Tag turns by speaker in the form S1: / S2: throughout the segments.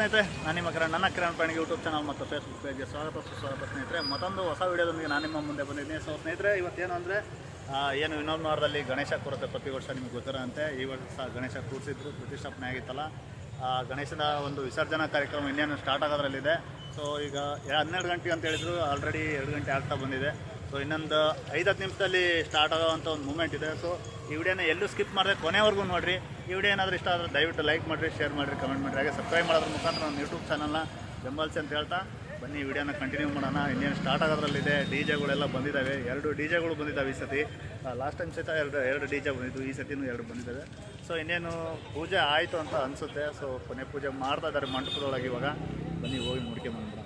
S1: ಸ್ನೇಹಿತರೆ, ನಾನು ನಿಮ್ಮ ನನ್ನ ಕಿರಣ್ ಪ್ರಾಣಿಗೆ ಯೂಟ್ಯೂಬ್ ಚಾನಲ್ ಮತ್ತು ಫೇಸ್ಬುಕ್ ಪೇಜ್ಗೆ ಸ್ವಾಗತ ಸುಸ್ವಾಗತ ಸ್ನೇಹಿತರೆ. ಮತ್ತೊಂದು ಹೊಸ ವಿಡಿಯೋದೊಂದಿಗೆ ನಾನು ನಿಮ್ಮ ಮುಂದೆ ಬಂದಿದ್ದೀನಿ. ಸೊ ಸ್ನೇಹಿತರೆ, ಇವತ್ತೇನು ಅಂದರೆ ಇನ್ನೊಂದು ವಾರದಲ್ಲಿ ಗಣೇಶ ಕೂರುತ್ತೆ. ಪ್ರತಿ ವರ್ಷ ನಿಮಗೆ ಗೊತ್ತಿರೋಂತೆ ಈ ವರ್ಷ ಗಣೇಶ ಕೂರಿಸಿದ್ರು, ಪ್ರತಿಷ್ಠಾಪನೆ ಆಗಿತ್ತಲ್ಲ. ಗಣೇಶನ ಒಂದು ವಿಸರ್ಜನಾ ಕಾರ್ಯಕ್ರಮ ಇನ್ನೇನು ಸ್ಟಾರ್ಟ್ ಆಗೋದ್ರಲ್ಲಿದೆ. ಸೊ ಈಗ 12 ಗಂಟೆಗೆ ಅಂತ ಹೇಳಿದ್ರು, ಆಲ್ರೆಡಿ 2 ಗಂಟೆ ಆಗ್ತಾ ಬಂದಿದೆ. ಸೊ ಇನ್ನೊಂದು 5-10 ನಿಮಿಷದಲ್ಲಿ ಸ್ಟಾರ್ಟ್ ಆಗೋವಂಥ ಒಂದು ಮೂಮೆಂಟ್ ಇದೆ. ಸೊ ಈ ವಿಡಿಯೋನ ಎಲ್ಲೂ ಸ್ಕಿಪ್ ಮಾಡಿದೆ, ಕೊನೆವರೆಗೂ ನೋಡಿರಿ. ಈ ವಿಡಿಯೋ ಏನಾದರೂ ಇಷ್ಟ ಆದರೆ ದಯವಿಟ್ಟು ಲೈಕ್ ಮಾಡಿರಿ, ಶೇರ್ ಮಾಡಿರಿ, ಕಮೆಂಟ್ ಮಾಡಿರಿ. ಹಾಗೆ ಸಬ್ಸ್ಕ್ರೈಬ್ ಮಾಡೋದ್ರ ಮುಖಾಂತರ ನನ್ನ ಯೂಟ್ಯೂಬ್ ಚಾನಲ್ನ ಬೆಂಬಲಿಸಿ ಅಂತ ಹೇಳ್ತಾ ಬನ್ನಿ ಈ ವಿಡಿಯೋನ ಕಂಟಿನ್ಯೂ ಮಾಡೋಣ. ಇನ್ನೇನು ಸ್ಟಾರ್ಟ್ ಆಗೋದ್ರಲ್ಲಿದೆ. ಡಿ ಜೆಗಳೆಲ್ಲ ಬಂದಿದ್ದಾವೆ. 2 ಡಿ ಜೆಗಳು ಬಂದಿದ್ದಾವೆ ಈ ಸತಿ. ಲಾಸ್ಟ್ ಟೈಮ್ ಸಹಿತ 2 ಡಿ ಜೆ ಬಂದಿದ್ದು, ಈ ಸತಿನೂ 2 ಬಂದಿದ್ದಾವೆ. ಸೊ ಇನ್ನೇನು ಪೂಜೆ ಆಯಿತು ಅಂತ ಅನಿಸುತ್ತೆ. ಸೊ ಕೊನೆ ಪೂಜೆ ಮಾಡ್ತಾ ಇದ್ದಾರೆ ಮಂಟಪದೊಳಗೆ. ಇವಾಗ ಬನ್ನಿ ಹೋಗಿ ನೋಡ್ಕೆ ಬಂದ್ಬಿಡೋಣ.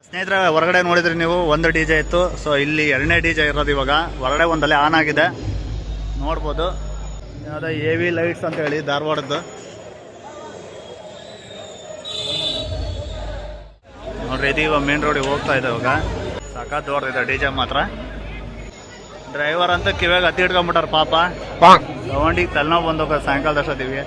S1: ಸ್ನೇಹಿತರೆ, ಹೊರಗಡೆ ನೋಡಿದ್ರಿ ನೀವು, 1 ಡಿ ಜೆ ಇತ್ತು. ಸೊ ಇಲ್ಲಿ 2ನೇ ಡಿ ಜೆ ಇರೋದು. ಇವಾಗ ಹೊರಗಡೆ ಒಂದಲ್ಲೇ ಆನ್ ಆಗಿದೆ, ನೋಡ್ಬೋದು. ಯಾವುದೋ AV ಲೈಟ್ಸ್ ಅಂತ ಹೇಳಿ ಧಾರವಾಡದ್ದು ನೋಡ್ರಿ. ಇದು ಇವಾಗ ಮೇನ್ ರೋಡಿಗೆ ಹೋಗ್ತಾ ಇದೆ. ಇವಾಗ ಸಾಕಾತ್ ದೊಡ್ಡದಿದೆ ಡಿ ಜೆ ಮಾತ್ರ. ಡ್ರೈವರ್ ಅಂತ ಕಿವ್ಯಾಗ ಹತ್ತಿ ಇಟ್ಕೊಂಡ್ಬಿಟ್ಟಾರ ಪಾಪ. ತಗೊಂಡಿಗೆ ತಲೆನೋವು ಬಂದೋಗ ಸಾಯಂಕಾಲದಷ್ಟೊತ್ತಿಗೆ.